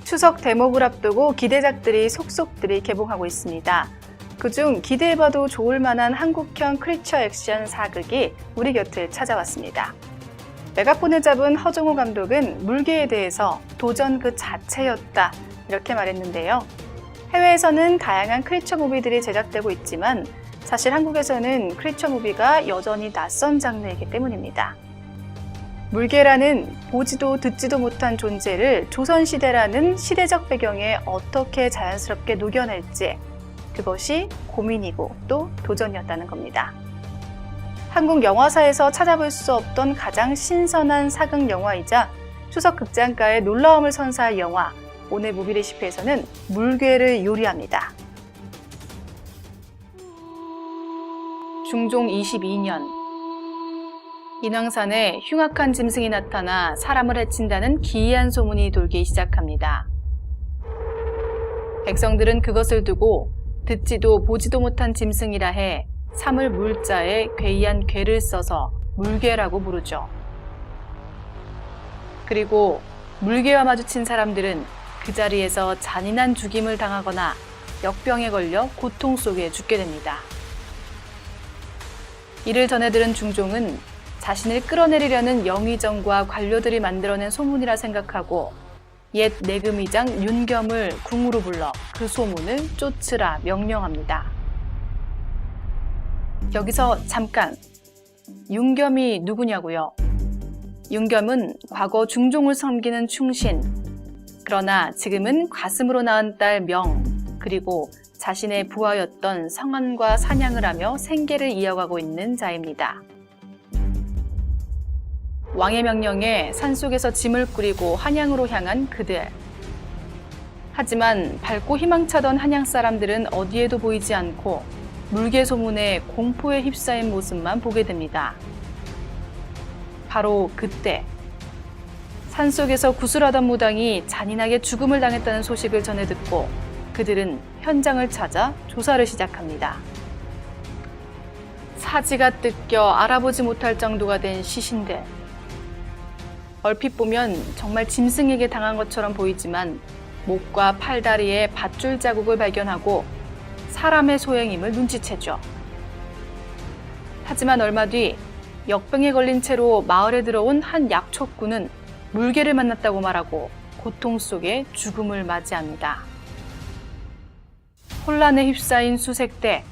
추석 대목을 앞두고 기대작들이 속속들이 개봉하고 있습니다. 그중 기대해봐도 좋을 만한 한국형 크리처 액션 사극이 우리 곁을 찾아왔습니다. 메가폰을 잡은 허정호 감독은 물개에 대해서 도전 그 자체였다 이렇게 말했는데요. 해외에서는 다양한 크리처 무비들이 제작되고 있지만 사실 한국에서는 크리처 무비가 여전히 낯선 장르이기 때문입니다. 물개라는 보지도 듣지도 못한 존재를 조선시대라는 시대적 배경에 어떻게 자연스럽게 녹여낼지 그것이 고민이고 또 도전이었다는 겁니다. 한국 영화사에서 찾아볼 수 없던 가장 신선한 사극 영화이자 추석 극장가의 놀라움을 선사할 영화 오늘 무비 레시피에서는 물개를 요리합니다. 중종 22년 인왕산에 흉악한 짐승이 나타나 사람을 해친다는 기이한 소문이 돌기 시작합니다. 백성들은 그것을 두고 듣지도 보지도 못한 짐승이라 해 사물 물자에 괴이한 괴를 써서 물개라고 부르죠. 그리고 물개와 마주친 사람들은 그 자리에서 잔인한 죽임을 당하거나 역병에 걸려 고통 속에 죽게 됩니다. 이를 전해 들은 중종은 자신을 끌어내리려는 영의정과 관료들이 만들어낸 소문이라 생각하고 옛 내금의장 윤겸을 궁으로 불러 그 소문을 쫓으라 명령합니다. 여기서 잠깐, 윤겸이 누구냐고요? 윤겸은 과거 중종을 섬기는 충신, 그러나 지금은 가슴으로 낳은 딸 명, 그리고 자신의 부하였던 성안과 사냥을 하며 생계를 이어가고 있는 자입니다. 왕의 명령에 산속에서 짐을 꾸리고 한양으로 향한 그들. 하지만 밝고 희망차던 한양 사람들은 어디에도 보이지 않고 물개 소문에 공포에 휩싸인 모습만 보게 됩니다. 바로 그때 산속에서 구슬하던 무당이 잔인하게 죽음을 당했다는 소식을 전해 듣고 그들은 현장을 찾아 조사를 시작합니다. 사지가 뜯겨 알아보지 못할 정도가 된 시신들. 얼핏 보면 정말 짐승에게 당한 것처럼 보이지만 목과 팔다리에 밧줄 자국을 발견하고 사람의 소행임을 눈치채죠. 하지만 얼마 뒤 역병에 걸린 채로 마을에 들어온 한 약초꾼은 물개를 만났다고 말하고 고통 속에 죽음을 맞이합니다. 혼란에 휩싸인 수색대,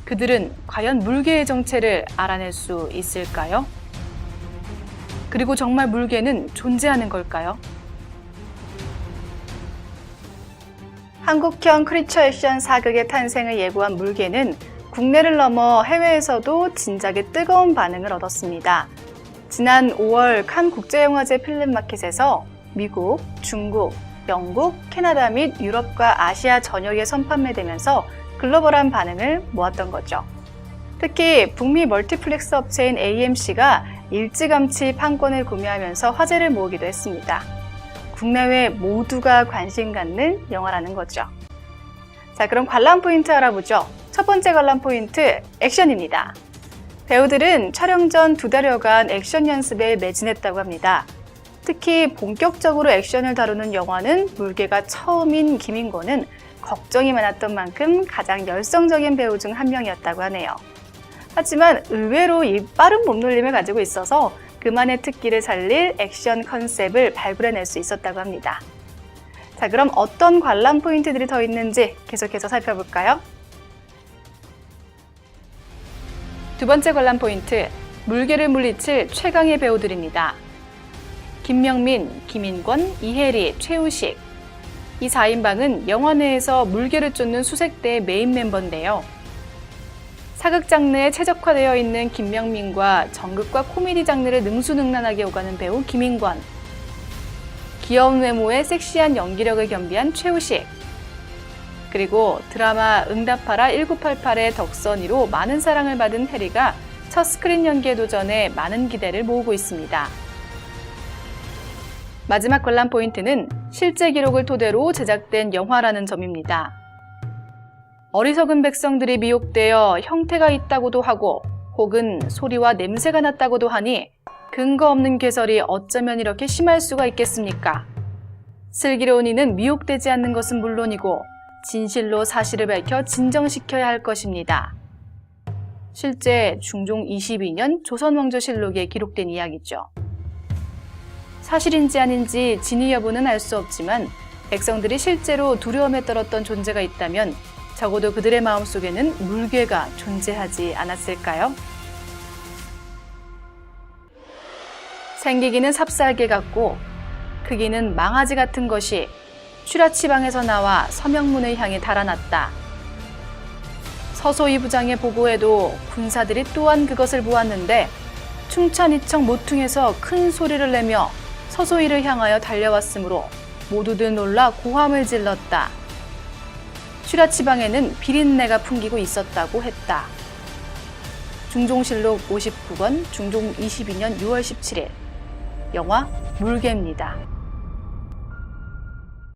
그들은 과연 물개의 정체를 알아낼 수 있을까요? 그리고 정말 물개는 존재하는 걸까요? 한국형 크리처 액션 사극의 탄생을 예고한 물개는 국내를 넘어 해외에서도 진작에 뜨거운 반응을 얻었습니다. 지난 5월 칸 국제영화제 필름마켓에서 미국, 중국, 영국, 캐나다 및 유럽과 아시아 전역에 선판매되면서 글로벌한 반응을 모았던 거죠. 특히 북미 멀티플렉스 업체인 AMC가 일찌감치 판권을 구매하면서 화제를 모으기도 했습니다. 국내외 모두가 관심 갖는 영화라는 거죠. 자, 그럼 관람 포인트 알아보죠. 첫 번째 관람 포인트, 액션입니다. 배우들은 촬영 전 2달여간 액션 연습에 매진했다고 합니다. 특히 본격적으로 액션을 다루는 영화는 물개가 처음인 김인권은 걱정이 많았던 만큼 가장 열성적인 배우 중 한 명이었다고 하네요. 하지만 의외로 이 빠른 몸놀림을 가지고 있어서 그만의 특기를 살릴 액션 컨셉을 발굴해낼 수 있었다고 합니다. 자, 그럼 어떤 관람 포인트들이 더 있는지 계속해서 살펴볼까요? 두 번째 관람 포인트, 물개를 물리칠 최강의 배우들입니다. 김명민, 김인권, 이혜리, 최우식. 이 4인방은 영화 내에서 물개를 쫓는 수색대의 메인 멤버인데요. 사극 장르에 최적화되어 있는 김명민과 정극과 코미디 장르를 능수능란하게 오가는 배우 김인권, 귀여운 외모에 섹시한 연기력을 겸비한 최우식, 그리고 드라마 응답하라 1988의 덕선이로 많은 사랑을 받은 해리가 첫 스크린 연기에 도전해 많은 기대를 모으고 있습니다. 마지막 관람 포인트는 실제 기록을 토대로 제작된 영화라는 점입니다. 어리석은 백성들이 미혹되어 형태가 있다고도 하고 혹은 소리와 냄새가 났다고도 하니 근거 없는 괴설이 어쩌면 이렇게 심할 수가 있겠습니까? 슬기로운 이는 미혹되지 않는 것은 물론이고 진실로 사실을 밝혀 진정시켜야 할 것입니다. 실제 중종 22년 조선왕조실록에 기록된 이야기죠. 사실인지 아닌지 진위 여부는 알 수 없지만 백성들이 실제로 두려움에 떨었던 존재가 있다면 적어도 그들의 마음속에는 물괴가 존재하지 않았을까요? 생기기는 삽살개 같고 크기는 망아지 같은 것이 취라치방에서 나와 서명문을 향해 달아났다. 서소위 부장의 보고에도 군사들이 또한 그것을 보았는데 충천이청 모퉁에서 큰 소리를 내며 서소위를 향하여 달려왔으므로 모두들 놀라 고함을 질렀다. 취라치방에는 비린내가 풍기고 있었다고 했다. 중종실록 59권 중종 22년 6월 17일 영화 물개입니다.